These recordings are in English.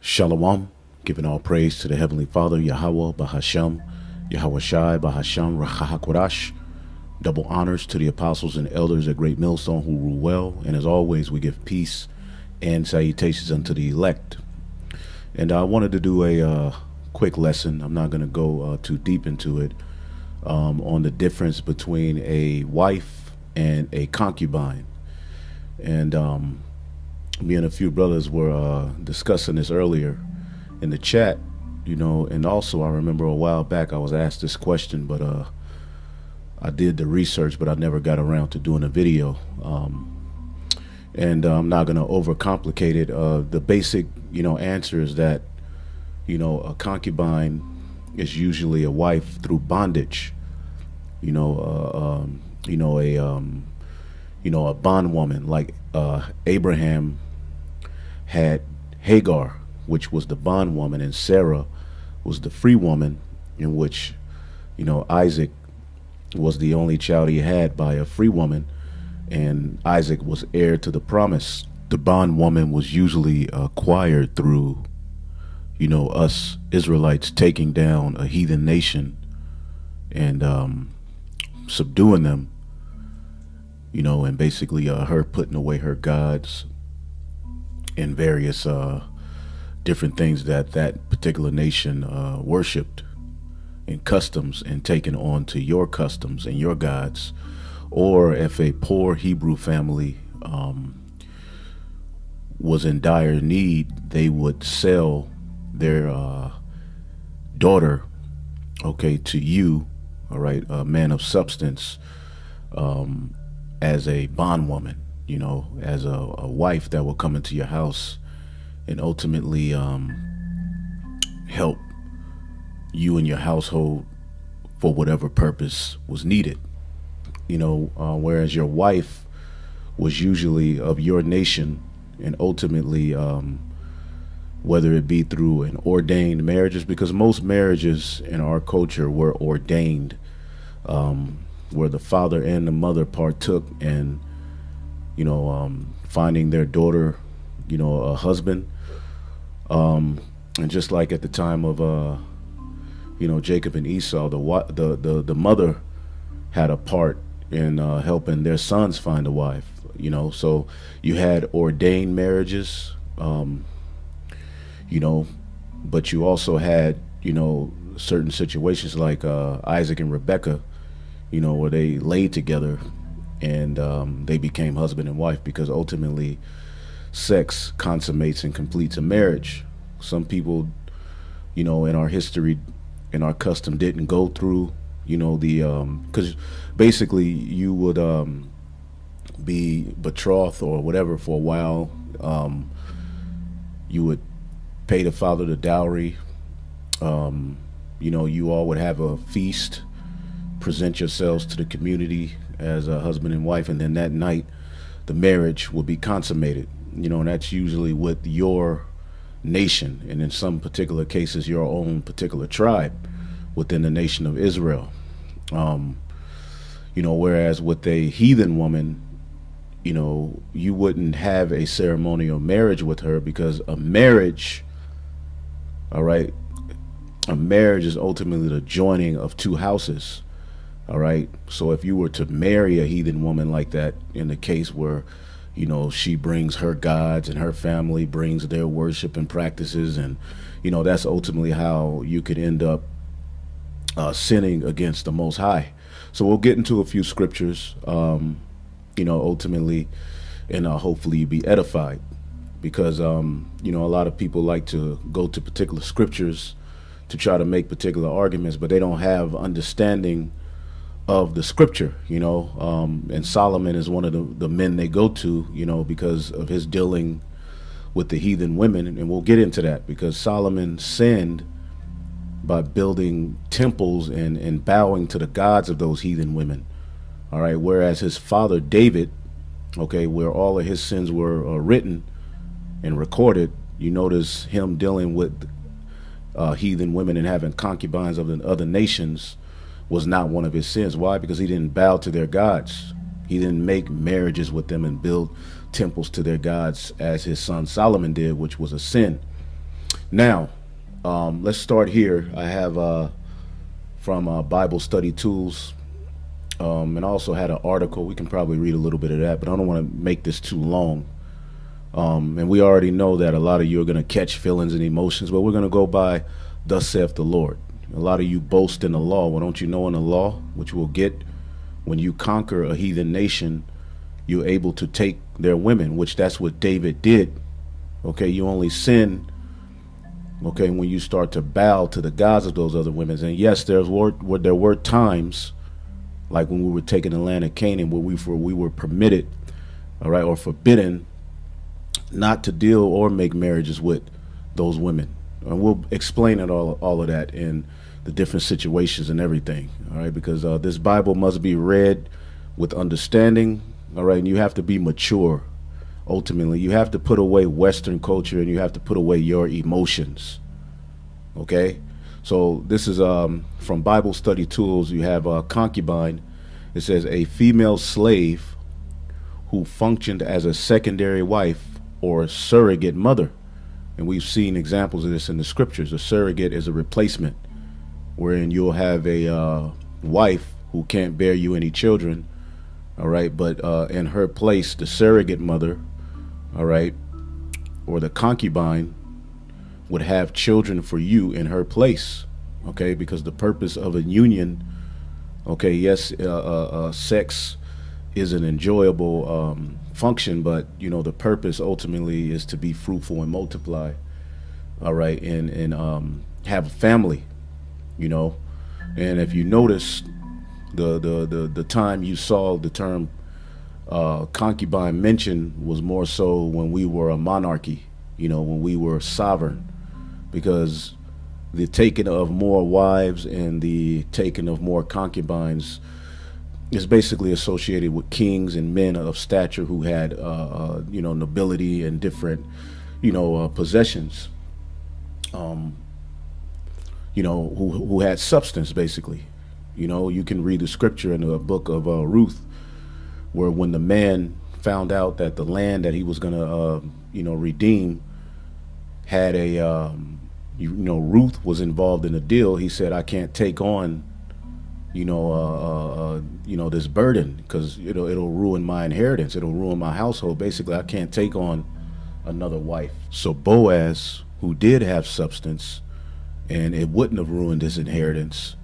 Shalom, giving all praise to the Heavenly Father, Yahweh, Bahasham, Yahweh Shai, Bahasham, Rachahakwadash. Double honors to the apostles and elders at Great Millstone who rule well. And as always, we give peace and salutations unto the elect. And I wanted to do a quick lesson. I'm not going to go too deep into it, on the difference between a wife and a concubine. And me and a few brothers were discussing this earlier in the chat, you know, and also I remember a while back I was asked this question, but I did the research, but I never got around to doing a video. And I'm not going to overcomplicate it. The basic, answer is that, a concubine is usually a wife through bondage, a bondwoman, like Abraham had Hagar, which was the bondwoman, and Sarah was the free woman, in which, Isaac was the only child he had by a free woman, and Isaac was heir to the promise. The bondwoman was usually acquired through, us Israelites taking down a heathen nation and subduing them, and basically her putting away her gods and various different things that that particular nation worshipped and customs, and taking on to your customs and your gods. Or if a poor Hebrew family was in dire need, they would sell their daughter, to you, all right, a man of substance, as a bondwoman, as a wife that will come into your house and ultimately help you and your household for whatever purpose was needed. Whereas your wife was usually of your nation, and ultimately, whether it be through an ordained marriages, because most marriages in our culture were ordained, where the father and the mother partook in, finding their daughter, a husband. And just like at the time of, Jacob and Esau, the mother had a part in helping their sons find a wife, so you had ordained marriages, but you also had, certain situations like Isaac and Rebecca, where they laid together and they became husband and wife, because ultimately sex consummates and completes a marriage. Some people, in our history, in our custom, didn't go through, because basically you would be betrothed or whatever for a while. You would pay the father the dowry. You all would have a feast, present yourselves to the community as a husband and wife, and then that night the marriage will be consummated. And that's usually with your nation, and in some particular cases your own particular tribe within the nation of Israel. Whereas with a heathen woman, you wouldn't have a ceremonial marriage with her, because a marriage, all right, a marriage is ultimately the joining of two houses, all right. So if you were to marry a heathen woman like that, in the case where, she brings her gods and her family brings their worship and practices, and, that's ultimately how you could end up sinning against the Most High. So we'll get into a few scriptures, ultimately, and hopefully you be edified, because, a lot of people like to go to particular scriptures to try to make particular arguments, but they don't have understanding of the scripture, and Solomon is one of the men they go to, because of his dealing with the heathen women. And we'll get into that, because Solomon sinned by building temples and bowing to the gods of those heathen women. All right. Whereas his father David, where all of his sins were written and recorded, you notice him dealing with heathen women and having concubines of the other nations was not one of his sins. Why? Because he didn't bow to their gods. He didn't make marriages with them and build temples to their gods as his son Solomon did, which was a sin. Now, let's start here. I have from Bible Study Tools, and I also had an article. We can probably read a little bit of that, but I don't want to make this too long. And we already know that a lot of you are going to catch feelings and emotions, but we're going to go by thus saith the Lord. A lot of you boast in the law. Well, don't you know in the law, which we'll get, when you conquer a heathen nation, you're able to take their women, which that's what David did. Okay, you only sin, okay, when you start to bow to the gods of those other women. And yes, there were times, like when we were taking the land of Canaan, where we were permitted, all right, or forbidden not to deal or make marriages with those women. And we'll explain it all of that in the different situations and everything, all right, because this Bible must be read with understanding, all right, and you have to be mature. Ultimately, you have to put away Western culture and you have to put away your emotions, okay? So this is from Bible Study Tools. You have Concubine. It says a female slave who functioned as a secondary wife or surrogate mother. And we've seen examples of this in the scriptures. A surrogate is a replacement, wherein you'll have a wife who can't bear you any children, all right, but in her place, the surrogate mother, all right, or the concubine would have children for you in her place, okay, because the purpose of a union, okay, yes, sex is an enjoyable function, but you know the purpose ultimately is to be fruitful and multiply, all right, and have a family, you know. And if you notice, the time you saw the term concubine mentioned was more so when we were a monarchy, you know, when we were sovereign, because the taking of more wives and the taking of more concubines is basically associated with kings and men of stature who had, you know, nobility and different, you know, possessions, you know, who had substance, basically. You know, you can read the scripture in the book of Ruth, where when the man found out that the land that he was going to, you know, redeem had a, you know, Ruth was involved in the deal. He said, I can't take on, you know, this burden, because it'll ruin my inheritance. It'll ruin my household. Basically, I can't take on another wife. So Boaz, who did have substance, and it wouldn't have ruined his inheritance,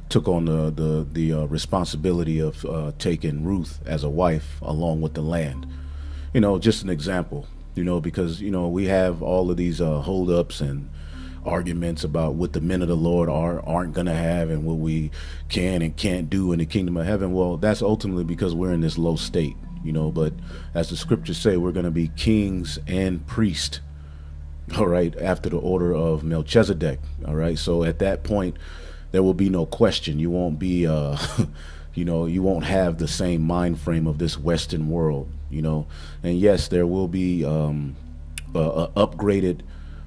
took on the responsibility of taking Ruth as a wife along with the land. You know, just an example. You know, because you know we have all of these holdups and arguments about what the men of the Lord aren't going to have and what we can and can't do in the kingdom of heaven. Well, that's ultimately because we're in this low state, you know, but as the scriptures say, we're going to be kings and priests, all right, after the order of Melchizedek, all right. So at that point, there will be no question. You won't be, you know, you won't have the same mind frame of this Western world, you know, and yes, there will be a upgraded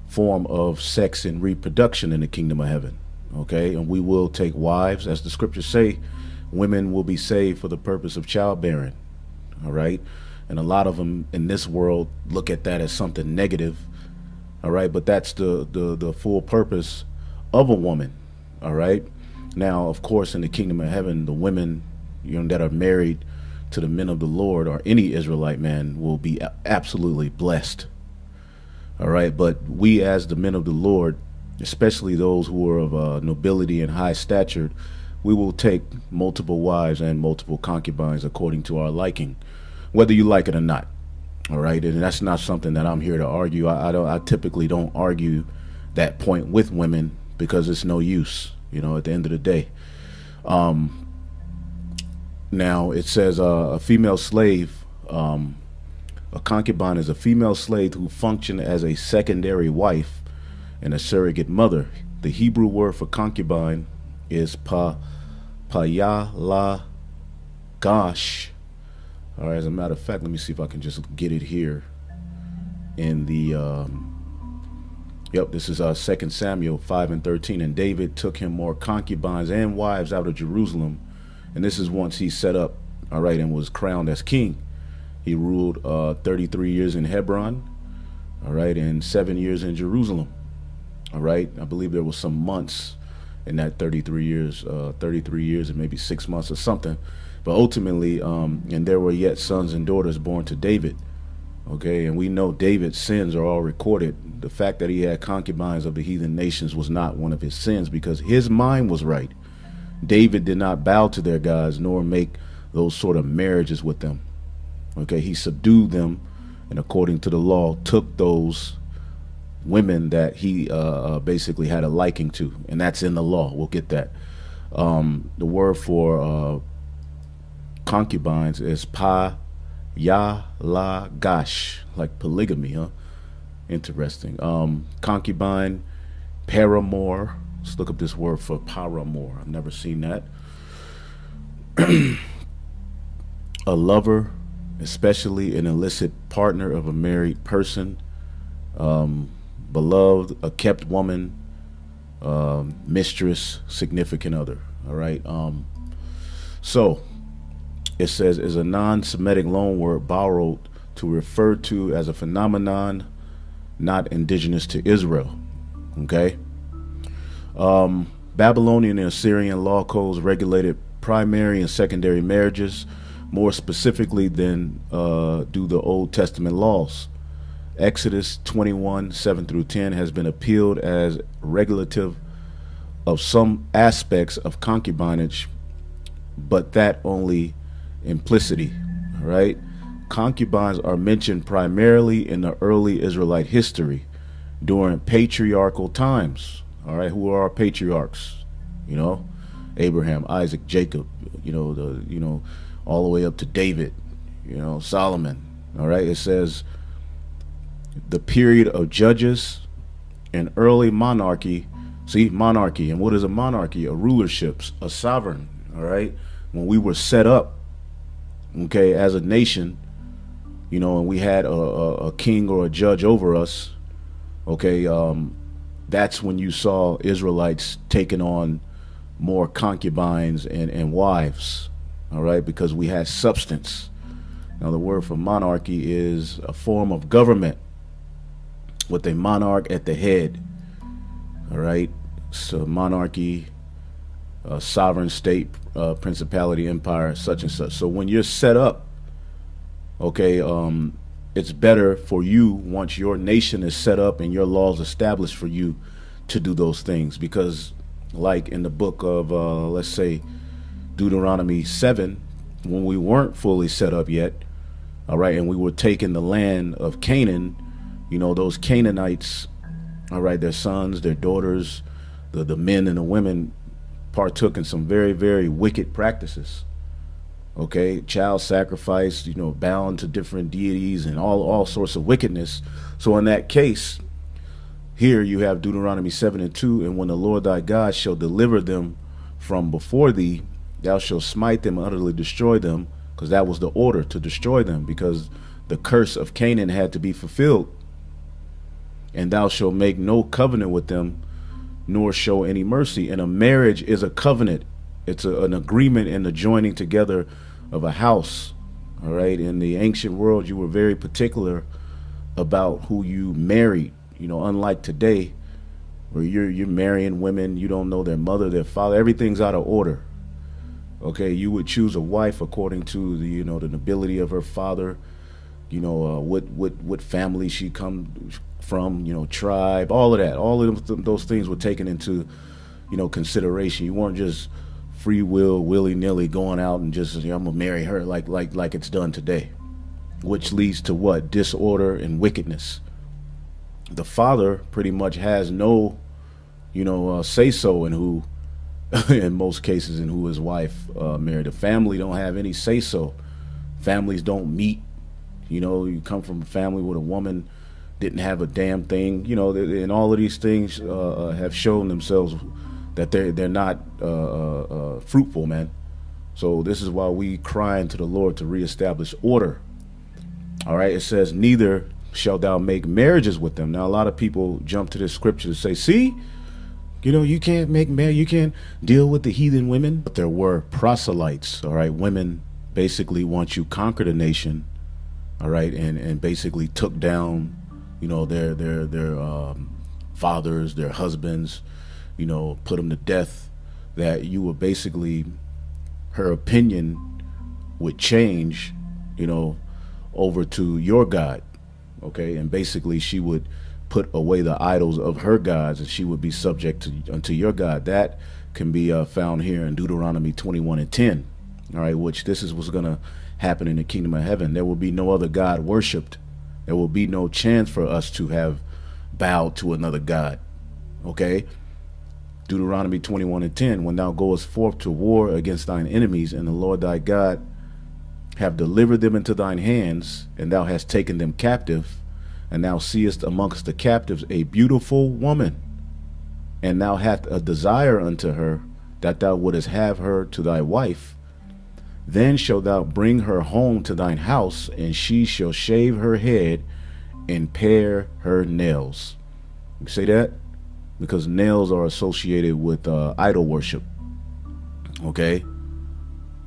form of sex and reproduction in the kingdom of heaven, okay? And we will take wives, as the scriptures say. Women will be saved for the purpose of childbearing, all right? And a lot of them in this world look at that as something negative, all right? But that's the full purpose of a woman, all right? Now, of course, in the kingdom of heaven, the women, you know, that are married to the men of the Lord, or any Israelite man, will be absolutely blessed. All right, but we as the men of the Lord, especially those who are of nobility and high stature, we will take multiple wives and multiple concubines according to our liking, whether you like it or not. All right, and that's not something that I'm here to argue. I typically don't argue that point with women because it's no use, you know, at the end of the day. Now it says a female slave. A concubine is a female slave who functioned as a secondary wife and a surrogate mother. The Hebrew word for concubine is payala gash. All right, as a matter of fact, let me see if I can just get it here in the, yep, this is 2 Samuel 5:13. And David took him more concubines and wives out of Jerusalem. And this is once he set up, all right, and was crowned as king. He ruled 33 years in Hebron, all right, and 7 years in Jerusalem, All right. I believe there was some months in that 33 years and maybe 6 months or something. But ultimately, and there were yet sons and daughters born to David. Okay, and we know David's sins are all recorded. The fact that he had concubines of the heathen nations was not one of his sins, because his mind was right. David did not bow to their gods nor make those sort of marriages with them. Okay, he subdued them, and according to the law, took those women that he basically had a liking to, and that's in the law. We'll get that. The word for concubines is pa-ya-la-gash, like polygamy, huh? Interesting. Concubine, paramour. Let's look up this word for paramour. I've never seen that. A lover, especially an illicit partner of a married person. Beloved, a kept woman, mistress, significant other. All right. So it says is a non-Semitic loan word borrowed to refer to as a phenomenon not indigenous to Israel. Okay. Babylonian and Assyrian law codes regulated primary and secondary marriages more specifically than do the Old Testament laws. Exodus 21:7-10 has been appealed as regulative of some aspects of concubinage, but that only implicitly. All right. Concubines are mentioned primarily in the early Israelite history during patriarchal times. All right. Who are our patriarchs? You know, Abraham, Isaac, Jacob, all the way up to David, Solomon. All right. It says the period of judges and early monarchy. See, monarchy. And what is a monarchy? A rulership, a sovereign. All right. When we were set up, okay, as a nation, and we had a king or a judge over us, okay, that's when you saw Israelites taking on more concubines and wives, all right, because we had substance. Now, the word for monarchy is a form of government with a monarch at the head, all right? So monarchy, sovereign state, principality, empire, such and such. So when you're set up, okay, it's better for you once your nation is set up and your laws established for you to do those things, because like in the book of, let's say, Deuteronomy 7, when we weren't fully set up yet, all right, and we were taking the land of Canaan, those Canaanites, all right, their sons, their daughters, the men and the women partook in some very, very wicked practices. Okay, child sacrifice, bound to different deities and all sorts of wickedness. So in that case, here you have Deuteronomy 7:2, and when the Lord thy God shall deliver them from before thee, thou shalt smite them and utterly destroy them, because that was the order, to destroy them, because the curse of Canaan had to be fulfilled. And thou shalt make no covenant with them, nor show any mercy. And a marriage is a covenant. It's an agreement and the joining together of a house. All right. In the ancient world, you were very particular about who you married. Unlike today, where you're marrying women, you don't know their mother, their father. Everything's out of order. Okay, you would choose a wife according to the the nobility of her father. What family she comes from, tribe, all of that. All of those things were taken into, consideration. You weren't just free will, willy-nilly going out and just, I'm gonna marry her like it's done today, which leads to what? Disorder and wickedness. The father pretty much has no, say so in who, in most cases, in who his wife married. The family don't have any say so. Families don't meet. You come from a family where a woman didn't have a damn thing, and all of these things have shown themselves that they're not fruitful, man. So this is why we crying to the Lord to reestablish order. All right, it says, neither shalt thou make marriages with them. Now, a lot of people jump to this scripture to say, see, you can't make marriage, you can't deal with the heathen women. But there were proselytes, all right, women basically once you conquered a nation, all right, and basically took down, their fathers, their husbands, you know, put them to death, that you would basically, her opinion would change, you know, over to your God. Okay. And basically she would put away the idols of her gods, and she would be subject to unto your God. That can be found here in Deuteronomy 21:10. All right, which this is what's going to happen in the kingdom of heaven. There will be no other God worshipped. There will be no chance for us to have bowed to another God. Okay. Deuteronomy 21:10, when thou goest forth to war against thine enemies, and the Lord thy God have delivered them into thine hands, and thou hast taken them captive, and thou seest amongst the captives a beautiful woman, and thou hast a desire unto her, that thou wouldest have her to thy wife, then shalt thou bring her home to thine house, and she shall shave her head and pare her nails. You say that? Because nails are associated with idol worship. Okay?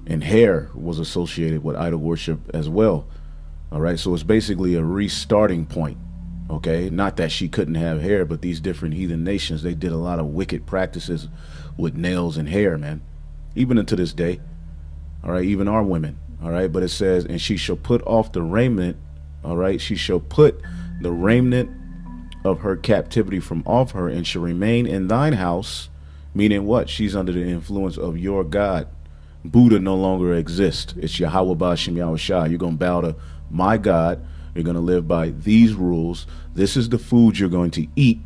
And hair was associated with idol worship as well. All right, so it's basically a restarting point. Okay, not that she couldn't have hair, but these different heathen nations, they did a lot of wicked practices with nails and hair, man, even unto this day. All right, even our women. All right, but it says, and she shall put off the raiment. All right, she shall put the raiment of her captivity from off her, and shall remain in thine house. Meaning what? She's under the influence of your God. Buddha no longer exists. It's Yahweh Ba'ashem Yahushua. You're going to bow to my God. You're going to live by these rules. This is the food you're going to eat.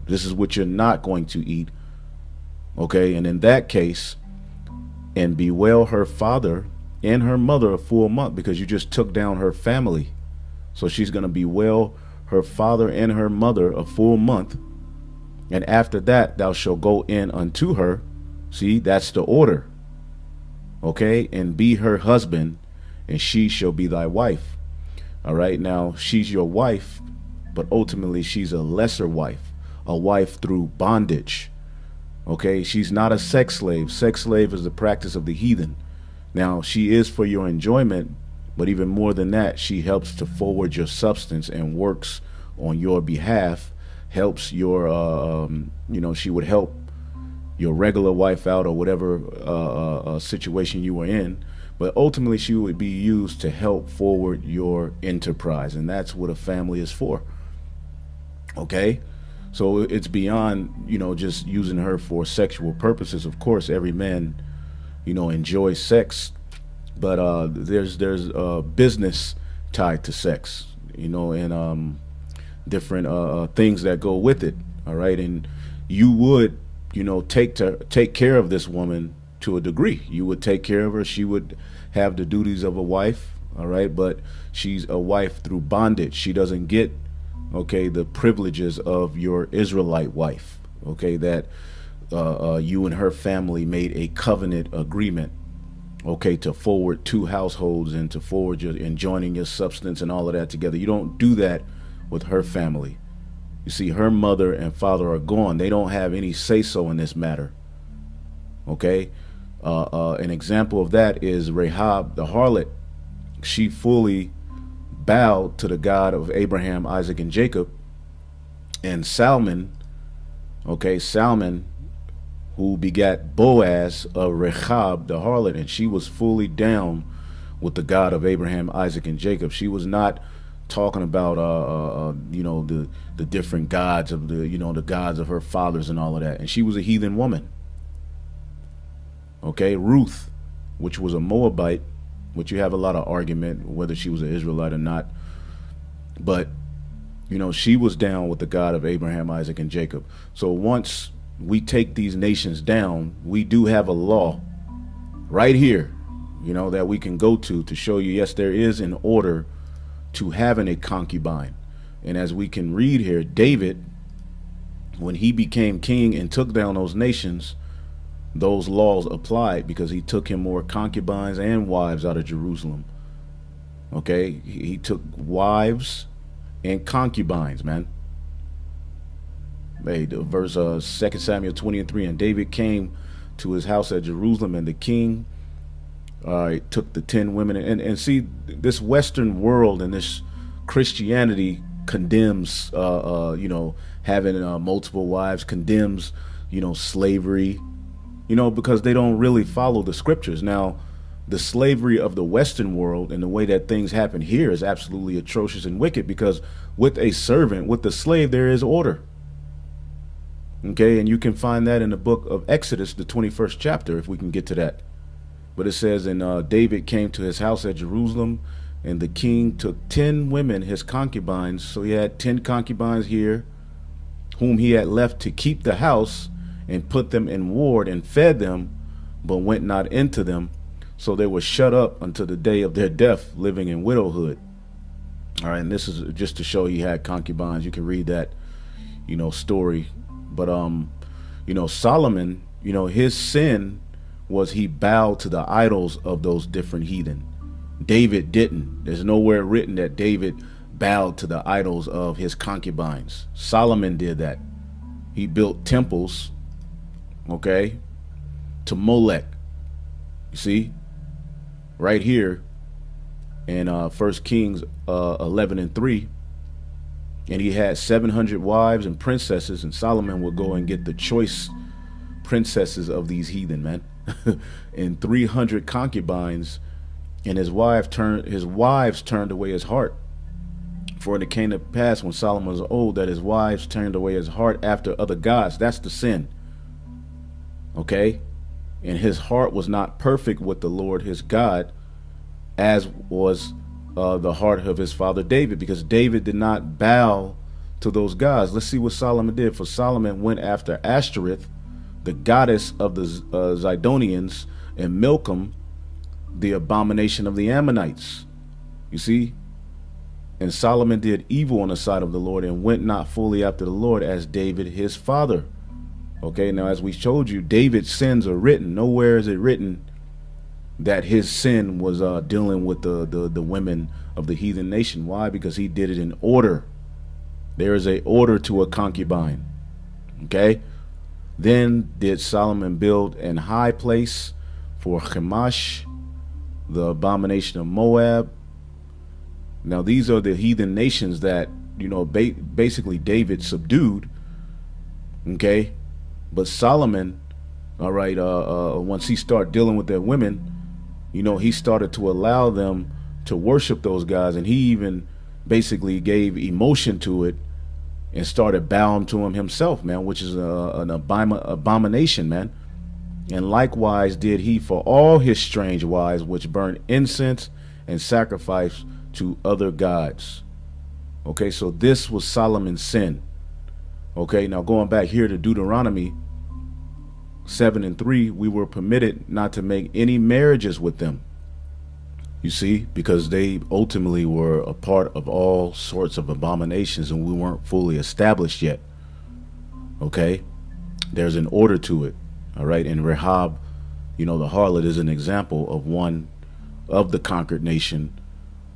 This is what you're not going to eat. Okay, and in that case, and bewail her father and her mother a full month, because you just took down her family. So she's going to bewail her father and her mother a full month. And after that, thou shalt go in unto her. See, that's the order. Okay, and be her husband, and she shall be thy wife. All right, now she's your wife, but ultimately she's a lesser wife, a wife through bondage. Okay, she's not a sex slave. Sex slave is the practice of the heathen. Now, she is for your enjoyment, but even more than that, she helps to forward your substance and works on your behalf, helps your, you know, she would help your regular wife out, or whatever situation you were in, but ultimately she would be used to help forward your enterprise, and that's what a family is for. Okay, so it's beyond, you know, just using her for sexual purposes. Of course, every man, you know, enjoys sex, but there's business tied to sex, you know, and different things that go with it. All right, and you would, you know, take care of this woman to a degree. You would take care of her. She would have the duties of a wife. All right, but she's a wife through bondage. She doesn't get, okay, the privileges of your Israelite wife. Okay, that you and her family made a covenant agreement, okay, to forward two households and to forward your and joining your substance and all of that together. You don't do that with her family. You see, her mother and father are gone. They don't have any say-so in this matter. Okay? An example of that is Rahab, the harlot. She fully bowed to the God of Abraham, Isaac, and Jacob. And Salmon, okay, Salmon, who begat Boaz of Rahab, the harlot, and she was fully down with the God of Abraham, Isaac, and Jacob. She was not talking about you know, the different gods of the, you know, the gods of her fathers and all of that. And she was a heathen woman. Okay, Ruth, which was a Moabite, which you have a lot of argument whether she was an Israelite or not, but you know, she was down with the God of Abraham, Isaac, and Jacob. So once we take these nations down, we do have a law right here, you know, that we can go to show you, yes, there is an order to having a concubine. And as we can read here, David, when he became king and took down those nations, those laws applied, because he took him more concubines and wives out of Jerusalem. Okay, he took wives and concubines, man. Hey, the verse 2 Samuel 20:3, and David came to his house at Jerusalem, and the king took the 10 women. And see, this Western world and this Christianity condemns, having multiple wives, condemns, slavery, because they don't really follow the scriptures. Now, the slavery of the Western world and the way that things happen here is absolutely atrocious and wicked, because with a servant, with the slave, there is order. Okay, and you can find that in the book of Exodus, the 21st chapter, if we can get to that. But it says, and David came to his house at Jerusalem, and the king took 10 women, his concubines. So he had 10 concubines here, whom he had left to keep the house, and put them in ward, and fed them, but went not into them. So they were shut up until the day of their death, living in widowhood. All right, and this is just to show he had concubines. You can read that, story. But, Solomon, his sin was he bowed to the idols of those different heathen. David didn't. There's nowhere written that David bowed to the idols of his concubines. Solomon did that. He built temples, okay, to Molech. You see, right here in 1 Kings 11:3, and he had 700 wives and princesses, and Solomon would go and get the choice princesses of these heathen, man, and 300 concubines, and his wives turned away his heart. For it came to pass when Solomon was old that his wives turned away his heart after other gods. That's the sin. Okay? And his heart was not perfect with the Lord his God, as was the heart of his father David, because David did not bow to those gods. Let's see what Solomon did. For Solomon went after Ashtoreth, the goddess of the Zidonians, and Milcom, the abomination of the Ammonites. You see? And Solomon did evil on the sight of the Lord, and went not fully after the Lord as David his father. Okay, now as we showed you, David's sins are written. Nowhere is it written that his sin was dealing with the women of the heathen nation. Why? Because he did it in order. There is a order to a concubine. Okay? Then did Solomon build an high place for Chemosh, the abomination of Moab. Now these are the heathen nations that, basically David subdued. Okay? But Solomon, all right, once he started dealing with their women, he started to allow them to worship those guys, and he even basically gave emotion to it and started bowing to him himself, man, which is an abomination, man. And likewise did he for all his strange wives, which burned incense and sacrifice to other gods. Okay, so this was Solomon's sin. Okay, now going back here to Deuteronomy 7:3, we were permitted not to make any marriages with them. You see, because they ultimately were a part of all sorts of abominations, and we weren't fully established yet. Okay, there's an order to it. All right, and Rahab, the harlot, is an example of one of the conquered nation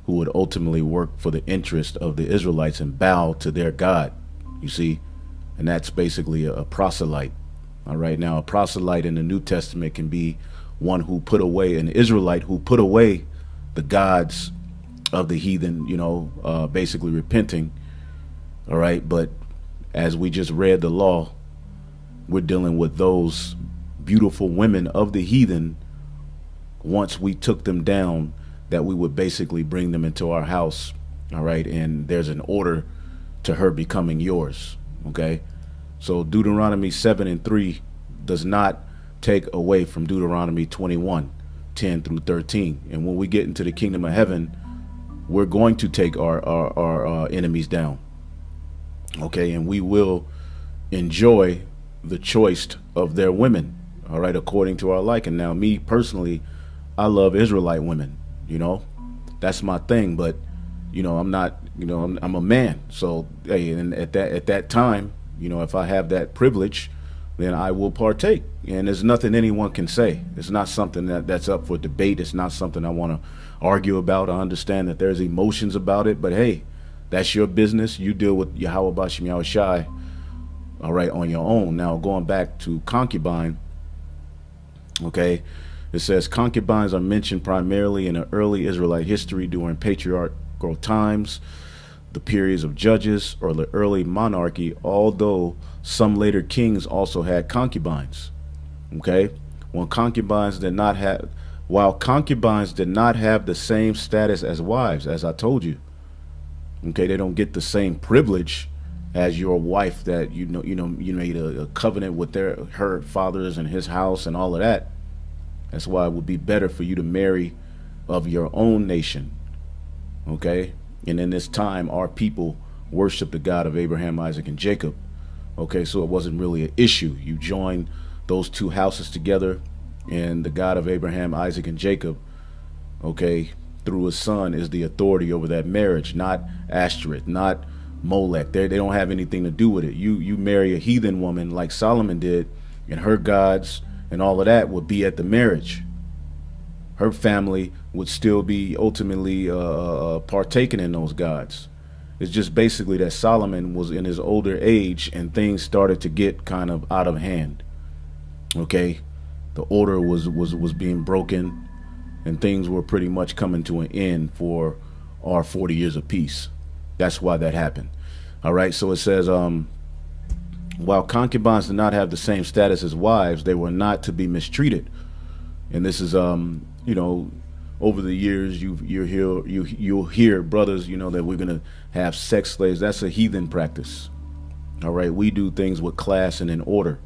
who would ultimately work for the interest of the Israelites and bow to their God. You see, and that's basically a proselyte. All right, now a proselyte in the New Testament can be one who put away, an Israelite who put away the gods of the heathen, basically repenting. All right, but as we just read the law, we're dealing with those beautiful women of the heathen. Once we took them down, that we would basically bring them into our house. All right, and there's an order to her becoming yours. Okay, so Deuteronomy 7:3 does not take away from Deuteronomy 21:10 through 13. And when we get into the kingdom of heaven, we're going to take our enemies down. Okay, and we will enjoy the choice of their women. All right, according to our liking. Now, me personally, I love Israelite women. That's my thing. But I'm not. I'm a man. So hey, and at that time, if I have that privilege, then I will partake. And there's nothing anyone can say. It's not something that's up for debate. It's not something I want to argue about. I understand that there's emotions about it, but hey, that's your business. You deal with Yahweh Bashem Yahushai, all right, on your own. Now, going back to concubine, okay, it says concubines are mentioned primarily in the early Israelite history during patriarchal times. the periods of judges or the early monarchy, although some later kings also had concubines. Okay, while concubines did not have the same status as wives, as I told you. Okay, they don't get the same privilege as your wife that you made a covenant with her fathers and his house and all of that. That's why it would be better for you to marry of your own nation. Okay, and in this time, our people worship the God of Abraham, Isaac, and Jacob. Okay, so it wasn't really an issue. You join those two houses together, and the God of Abraham, Isaac, and Jacob, okay, through his son is the authority over that marriage, not Ashtoreth, not Molech. They don't have anything to do with it. You marry a heathen woman like Solomon did, and her gods and all of that would be at the marriage. Her family would still be ultimately partaking in those gods. It's just basically that Solomon was in his older age and things started to get kind of out of hand. Okay, the order was being broken, and things were pretty much coming to an end for our 40 years of peace. That's why that happened. All right, so it says, while concubines did not have the same status as wives, they were not to be mistreated. And this is, over the years, you'll hear brothers, that we're gonna have sex slaves. That's a heathen practice. All right, we do things with class and in order.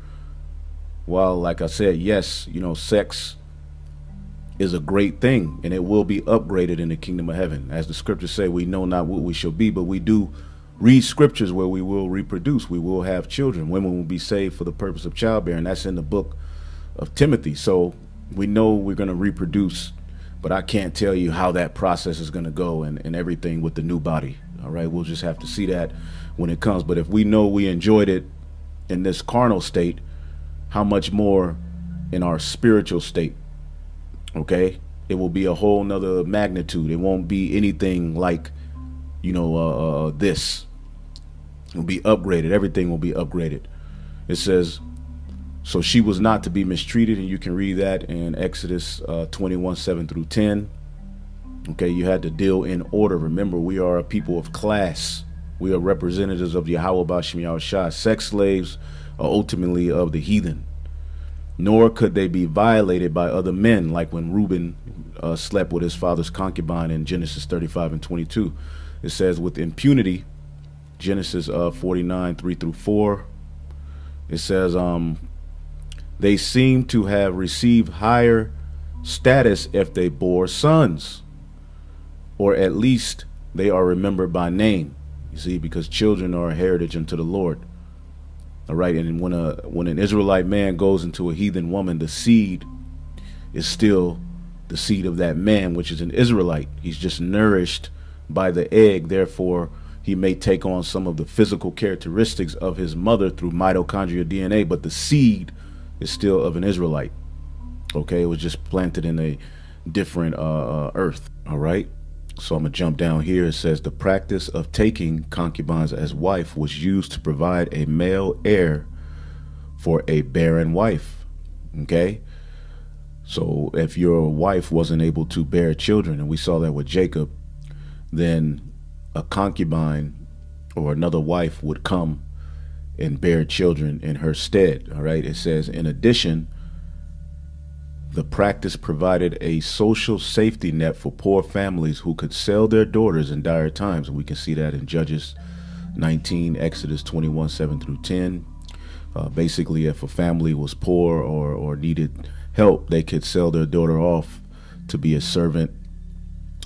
Well, like I said, yes, sex is a great thing, and it will be upgraded in the kingdom of heaven. As the scriptures say, we know not what we shall be, but we do read scriptures where we will reproduce. We will have children. Women will be saved for the purpose of childbearing. That's in the book of Timothy. So we know we're going to reproduce, but I can't tell you how that process is going to go and everything with the new body. All right, we'll just have to see that when it comes. But if we know we enjoyed it in this carnal state, how much more in our spiritual state? Okay, it will be a whole nother magnitude. It won't be anything like, this. It will be upgraded. Everything will be upgraded. It says, so she was not to be mistreated, and you can read that in Exodus 21:7-10. Okay, you had to deal in order. Remember, we are a people of class. We are representatives of Yahweh B'Shem Yahushua. Sex slaves are ultimately of the heathen. Nor could they be violated by other men, like when Reuben slept with his father's concubine in Genesis 35:22. It says, with impunity, Genesis 49:3-4. It says, they seem to have received higher status if they bore sons, or at least they are remembered by name. You see, because children are a heritage unto the Lord. All right, and when an Israelite man goes into a heathen woman, the seed is still the seed of that man, which is an Israelite. He's just nourished by the egg. Therefore, he may take on some of the physical characteristics of his mother through mitochondrial DNA, but the seed is still of an Israelite. Okay, it was just planted in a different earth. All right. So I'm going to jump down here. It says the practice of taking concubines as wife was used to provide a male heir for a barren wife. Okay. So if your wife wasn't able to bear children, and we saw that with Jacob, then a concubine or another wife would come and bear children in her stead. All right. It says, in addition, the practice provided a social safety net for poor families who could sell their daughters in dire times. And we can see that in Judges 19, Exodus 21:7-10. Basically, if a family was poor or needed help, they could sell their daughter off to be a servant.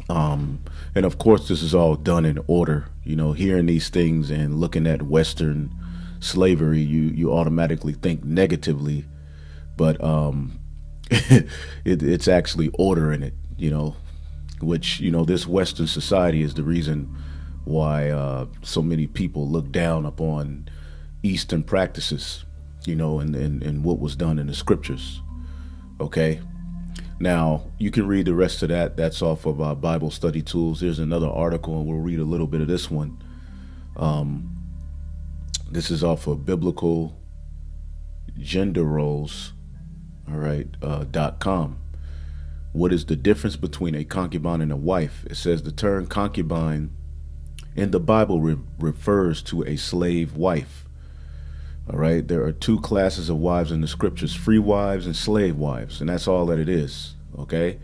And of course, this is all done in order. Hearing these things and looking at Western slavery, you automatically think negatively, but it's actually order in it, which, this Western society is the reason why so many people look down upon Eastern practices, and what was done in the scriptures. Okay. Now, you can read the rest of that. That's off of our Bible study tools. There's another article, and we'll read a little bit of this one. This is off of Biblical Gender Roles. All right, .com. What is the difference between a concubine and a wife? It says the term concubine in the Bible refers to a slave wife. All right, there are two classes of wives in the scriptures: free wives and slave wives, and that's all that it is. Okay,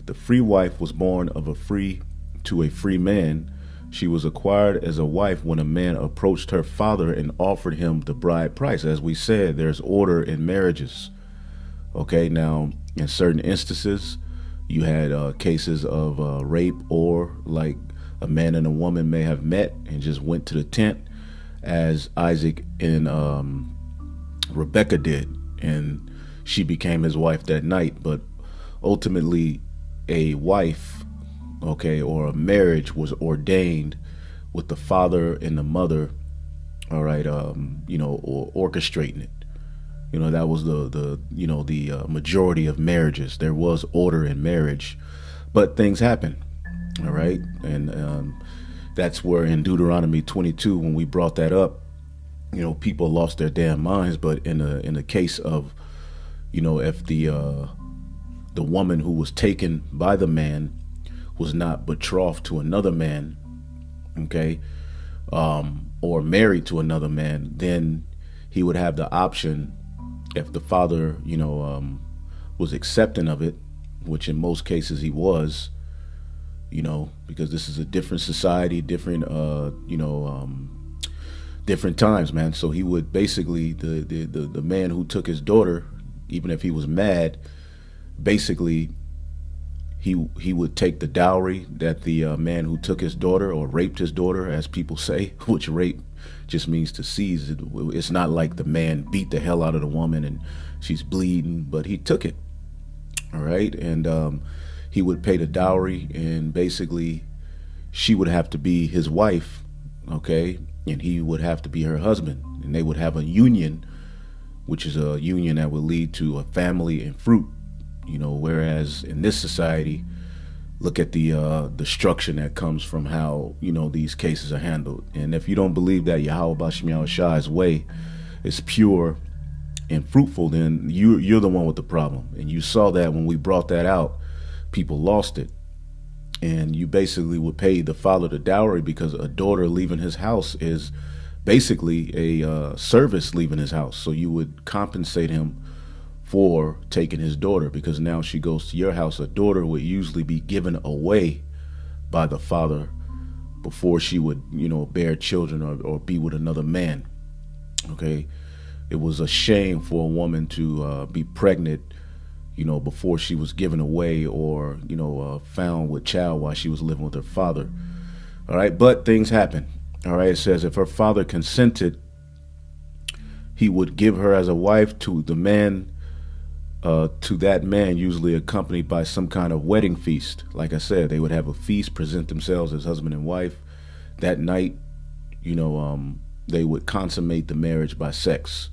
the free wife was born of a free to a free man. She was acquired as a wife when a man approached her father and offered him the bride price. As we said, there's order in marriages. Okay, now in certain instances, you had cases of rape, or like a man and a woman may have met and just went to the tent, as Isaac and Rebecca did, and she became his wife that night. But ultimately, a wife, okay, or a marriage was ordained with the father and the mother, all right, or orchestrating it. That was the majority of marriages. There was order in marriage, but things happen, all right, and that's where in Deuteronomy 22, when we brought that up, people lost their damn minds. But in the case of, if the woman who was taken by the man was not betrothed to another man, okay, or married to another man, then he would have the option, if the father, was accepting of it, which in most cases he was, because this is a different society, different, different times, man. So he would basically, the man who took his daughter, even if he was mad, basically he would take the dowry that the man who took his daughter, or raped his daughter, as people say, which rape just means to seize. It's not like the man beat the hell out of the woman and she's bleeding, but he took it, all right, and he would pay the dowry, and basically she would have to be his wife, okay, and he would have to be her husband, and they would have a union, which is a union that would lead to a family and fruit. Whereas in this society, look at the destruction that comes from how these cases are handled. And if you don't believe that Yahweh Bashim Yahushai's way is pure and fruitful, then you're the one with the problem. And you saw that when we brought that out, people lost it. And you basically would pay the father the dowry, because a daughter leaving his house is basically a service leaving his house. So you would compensate him for taking his daughter, because now she goes to your house. A daughter would usually be given away by the father before she would, bear children or be with another man. Okay, it was a shame for a woman to be pregnant, before she was given away, or found with child while she was living with her father. All right, but things happen. All right, it says if her father consented, he would give her as a wife to the man. To that man, usually accompanied by some kind of wedding feast. Like I said, they would have a feast, present themselves as husband and wife. That night, they would consummate the marriage by sex.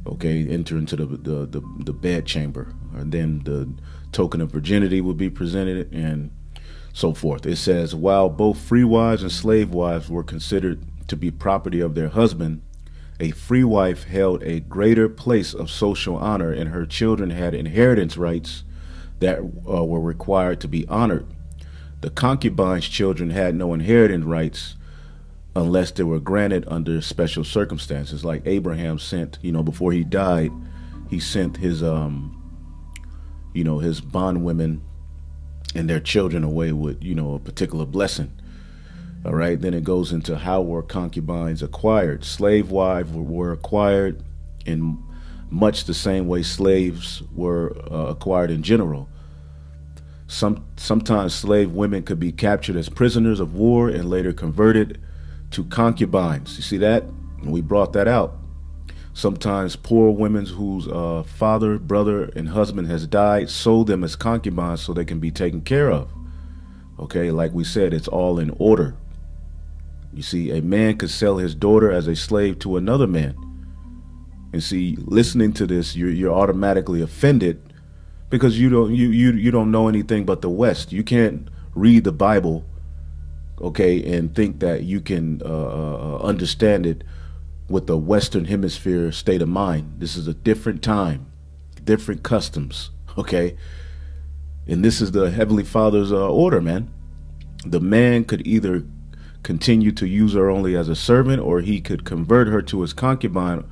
Okay, enter into the bed chamber, and then the token of virginity would be presented, and so forth. It says, while both free wives and slave wives were considered to be property of their husband, a free wife held a greater place of social honor, and her children had inheritance rights that were required to be honored. The concubine's children had no inheritance rights unless they were granted under special circumstances. Like Abraham sent, before he died, he sent his, his bondwomen and their children away with, a particular blessing. All right, then it goes into how were concubines acquired. Slave wives were acquired in much the same way slaves were acquired in general. Sometimes slave women could be captured as prisoners of war and later converted to concubines. You see that? And we brought that out. Sometimes poor women whose father, brother, and husband has died sold them as concubines so they can be taken care of. Okay, like we said, it's all in order. You see, a man could sell his daughter as a slave to another man. And see, listening to this, you're automatically offended, because you don't know anything but the West. You can't read the Bible, okay, and think that you can understand it with the Western Hemisphere state of mind. This is a different time, different customs, okay? And this is the Heavenly Father's order, man. The man could either continue to use her only as a servant, or he could convert her to his concubine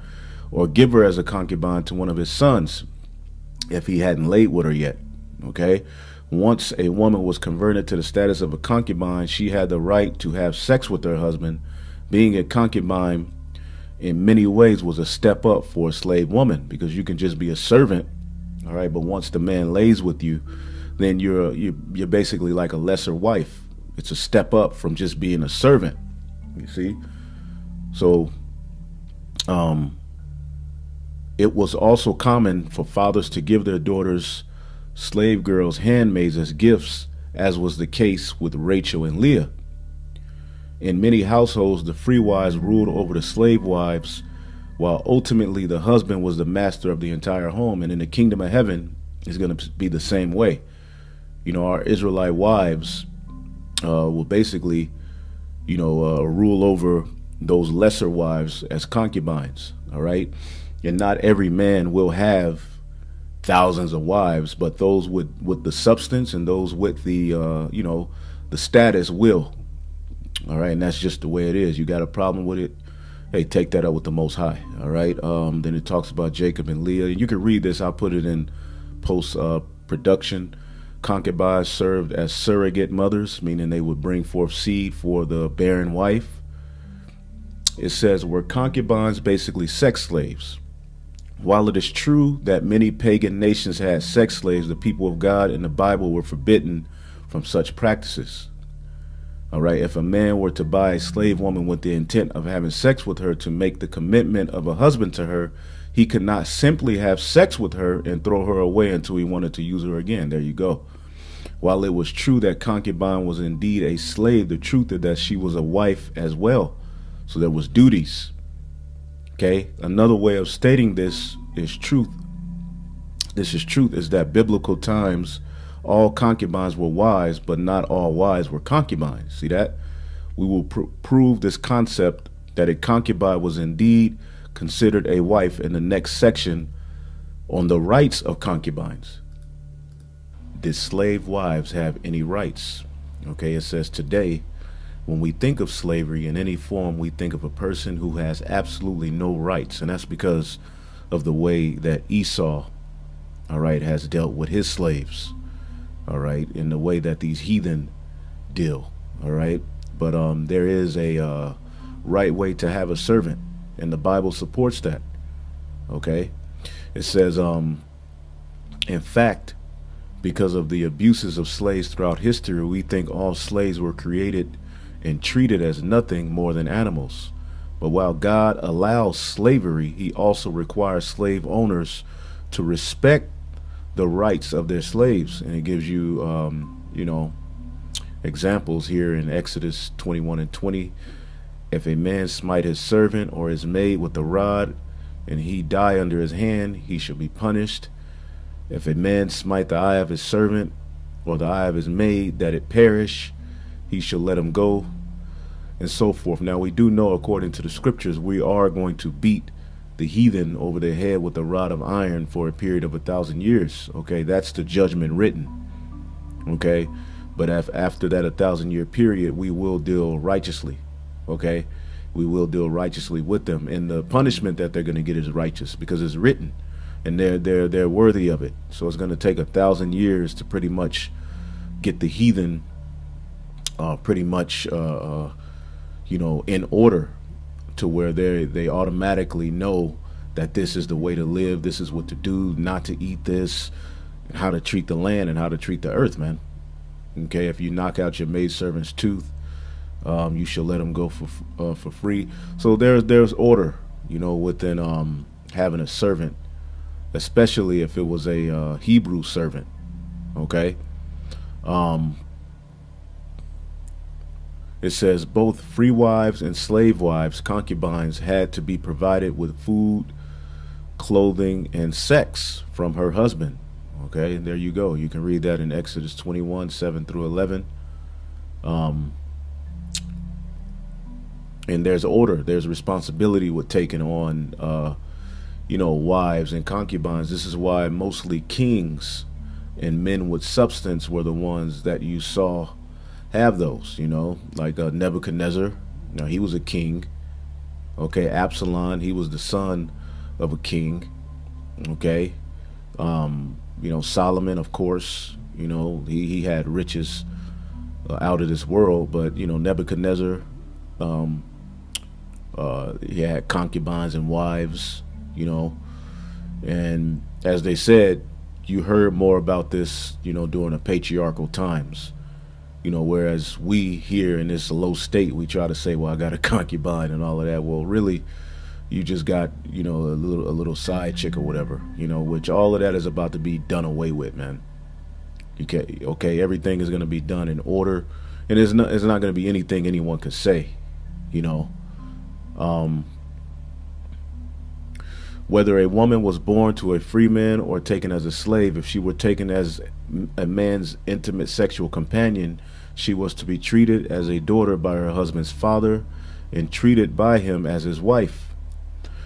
or give her as a concubine to one of his sons if he hadn't laid with her yet. Okay. Once a woman was converted to the status of a concubine, she had the right to have sex with her husband. Being a concubine in many ways was a step up for a slave woman, because you can just be a servant, all right, but once the man lays with you, then you're basically like a lesser wife. It's a step up from just being a servant, you see. So it was also common for fathers to give their daughters slave girls handmaids as gifts, as was the case with Rachel and Leah. In many households, the free wives ruled over the slave wives, while ultimately the husband was the master of the entire home. And in the kingdom of heaven, it's going to be the same way. You know, our Israelite wives will basically, rule over those lesser wives as concubines, all right? And not every man will have thousands of wives, but those with the substance and those with the the status will. All right, and that's just the way it is. You got a problem with it, hey, take that up with the Most High. All right. Then it talks about Jacob and Leah. You can read this. I'll put it in post production. Concubines served as surrogate mothers, meaning they would bring forth seed for the barren wife. It says, were concubines basically sex slaves? While it is true that many pagan nations had sex slaves, the people of God in the Bible were forbidden from such practices. All right, if a man were to buy a slave woman with the intent of having sex with her to make the commitment of a husband to her, he could not simply have sex with her and throw her away until he wanted to use her again. There you go. While it was true that concubine was indeed a slave, the truth is that she was a wife as well. So there was duties. Okay, another way of stating this is truth. Is that biblical times, all concubines were wives, but not all wives were concubines. See that? We will prove this concept that a concubine was indeed considered a wife in the next section on the rights of concubines. Did slave wives have any rights? Okay, it says today, when we think of slavery in any form, we think of a person who has absolutely no rights. And that's because of the way that Esau, all right, has dealt with his slaves, all right, in the way that these heathen deal, all right. But there is a right way to have a servant, and the Bible supports that, okay. It says, in fact, because of the abuses of slaves throughout history, we think all slaves were created and treated as nothing more than animals. But while God allows slavery, he also requires slave owners to respect the rights of their slaves. And it gives you, examples here in Exodus 21:20. If a man smite his servant or his maid with a rod, and he die under his hand, he shall be punished. If a man smite the eye of his servant or the eye of his maid, that it perish, he shall let him go, and so forth. Now we do know, according to the scriptures, we are going to beat the heathen over their head with a rod of iron for a period of 1,000 years. Okay, that's the judgment written. Okay, but after that 1,000-year period, we will deal righteously. Okay, we will deal righteously with them, and the punishment that they're going to get is righteous, because it's written, and they're worthy of it. So it's going to take 1,000 years to pretty much get the heathen in order, to where they automatically know that this is the way to live, this is what to do, not to eat this, and how to treat the land and how to treat the earth, man. Okay, if you knock out your maidservant's tooth, you shall let him go for free. So there's order, within having a servant, especially if it was a Hebrew servant. Okay. It says both free wives and slave wives, concubines, had to be provided with food, clothing, and sex from her husband. Okay, and there you go. You can read that in Exodus 21:7-11. And there's order, there's responsibility with taking on, wives and concubines. This is why mostly kings and men with substance were the ones that you saw have those, like Nebuchadnezzar. He was a king. Okay, Absalom, he was the son of a king. Okay, Solomon, of course, he had riches out of this world, but Nebuchadnezzar, he had concubines and wives, and as they said, you heard more about this, during the patriarchal times, whereas we here in this low state, we try to say, well, I got a concubine and all of that. Well, really, you just got, a little side chick or whatever, which all of that is about to be done away with, man. Okay, everything is going to be done in order, and it's not going to be anything anyone could say, whether a woman was born to a free man or taken as a slave, if she were taken as a man's intimate sexual companion, she was to be treated as a daughter by her husband's father and treated by him as his wife.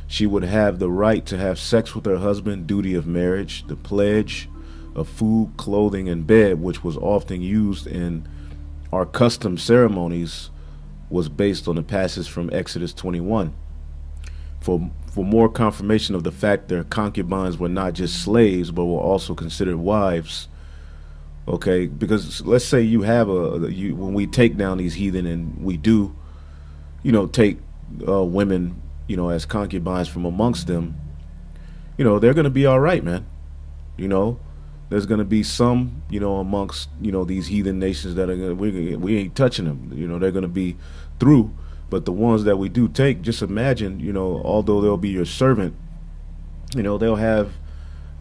She would have the right to have sex with her husband, duty of marriage, the pledge of food, clothing, and bed, which was often used in our custom ceremonies, was based on the passage from Exodus 21. For more confirmation of the fact their concubines were not just slaves, but were also considered wives. Okay, because let's say you have when we take down these heathen, and we do, take women, as concubines from amongst them, they're going to be all right, man. There's going to be some, amongst, these heathen nations that are going to, we ain't touching them. They're going to be through. But the ones that we do take, just imagine, although they'll be your servant, they'll have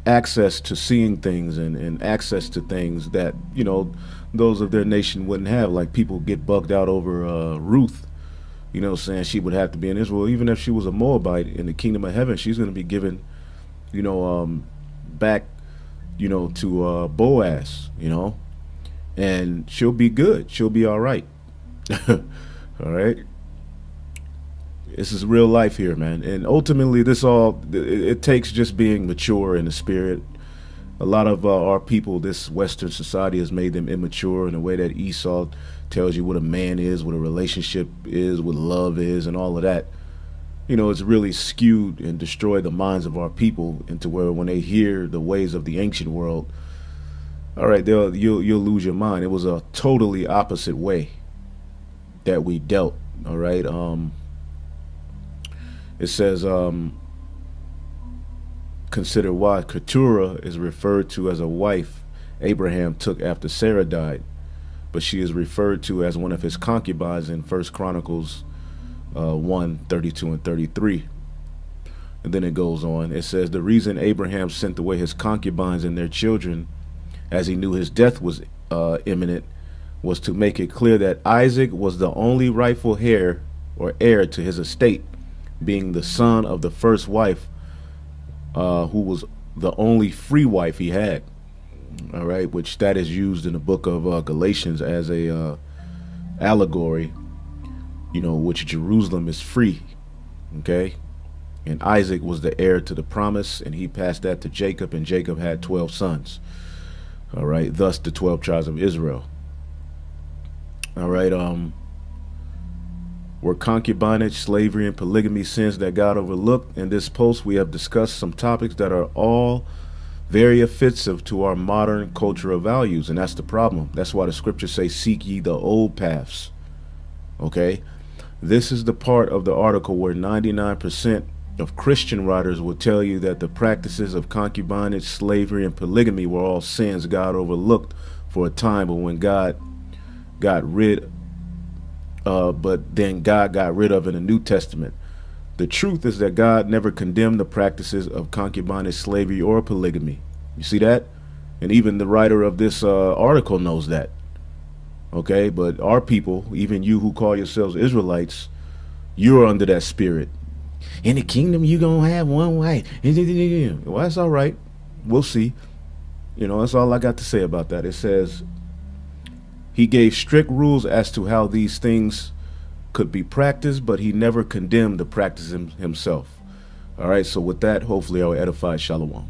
access to seeing things and access to things that, those of their nation wouldn't have. Like people get bugged out over Ruth, saying she would have to be in Israel. Even if she was a Moabite in the kingdom of heaven, she's going to be given, back, to Boaz, and she'll be good. She'll be all right. All right. This is real life here, man. And ultimately, it takes just being mature in the spirit. A lot of our people, this Western society has made them immature in a way that Esau tells you what a man is, what a relationship is, what love is, and all of that. It's really skewed and destroyed the minds of our people into where when they hear the ways of the ancient world, all right, you'll lose your mind. It was a totally opposite way that we dealt, all right? It says, consider why Keturah is referred to as a wife Abraham took after Sarah died, but she is referred to as one of his concubines in 1 Chronicles 1:32 and 33. And then it goes on. It says, the reason Abraham sent away his concubines and their children, as he knew his death was imminent, was to make it clear that Isaac was the only rightful heir or heir to his estate, being the son of the first wife, who was the only free wife he had. All right, which that is used in the book of Galatians as a allegory, which Jerusalem is free. Okay, and Isaac was the heir to the promise, and he passed that to Jacob, and Jacob had 12 sons. All right, thus the 12 tribes of Israel. All right, were concubinage, slavery, and polygamy sins that God overlooked? In this post, we have discussed some topics that are all very offensive to our modern cultural values, and that's the problem. That's why the scriptures say, seek ye the old paths. Okay, this is the part of the article where 99% of Christian writers will tell you that the practices of concubinage, slavery, and polygamy were all sins God overlooked for a time, but when God got rid but then God got rid of in the New Testament. The truth is that God never condemned the practices of concubinage, slavery, or polygamy. You see that? And even the writer of this article knows that. Okay, but our people, even you who call yourselves Israelites, you're under that spirit. In the kingdom, you're going to have one wife. Well, that's all right. We'll see. That's all I got to say about that. It says, he gave strict rules as to how these things could be practiced, but he never condemned the practice himself. All right, so with that, hopefully I'll edify. Shalom.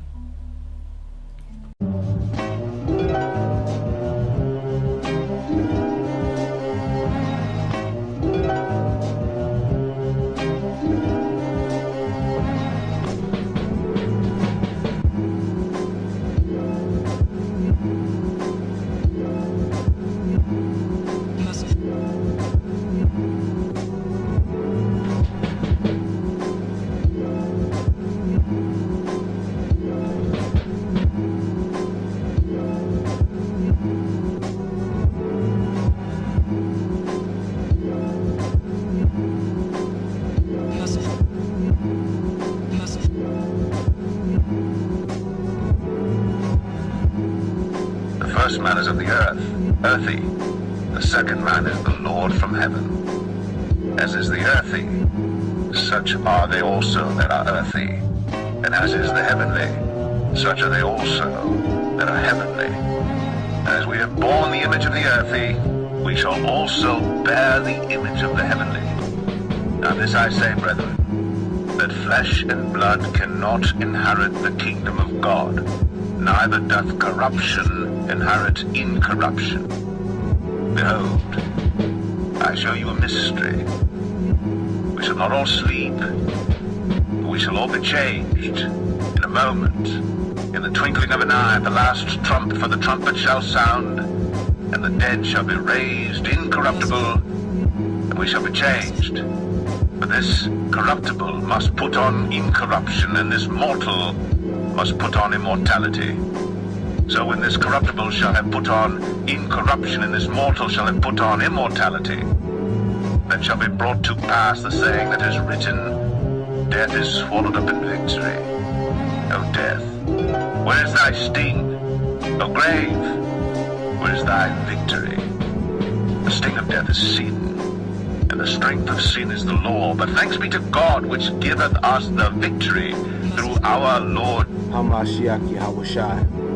first man is of the earth, earthy. The second man is the Lord from heaven. As is the earthy, such are they also that are earthy. And as is the heavenly, such are they also that are heavenly. And as we have borne the image of the earthy, we shall also bear the image of the heavenly. Now this I say, brethren, that flesh and blood cannot inherit the kingdom of God, neither doth corruption inherit incorruption. Behold, I show you a mystery. We shall not all sleep, but we shall all be changed in a moment, in the twinkling of an eye. At the last trump, for the trumpet shall sound, and the dead shall be raised incorruptible, and we shall be changed. But this corruptible must put on incorruption, and this mortal must put on immortality. So when this corruptible shall have put on incorruption, and this mortal shall have put on immortality, then shall be brought to pass the saying that is written, Death is swallowed up in victory. O death, where is thy sting? O grave, where is thy victory? The sting of death is sin, and the strength of sin is the law. But thanks be to God, which giveth us the victory through our Lord HaMashiach Yahushua.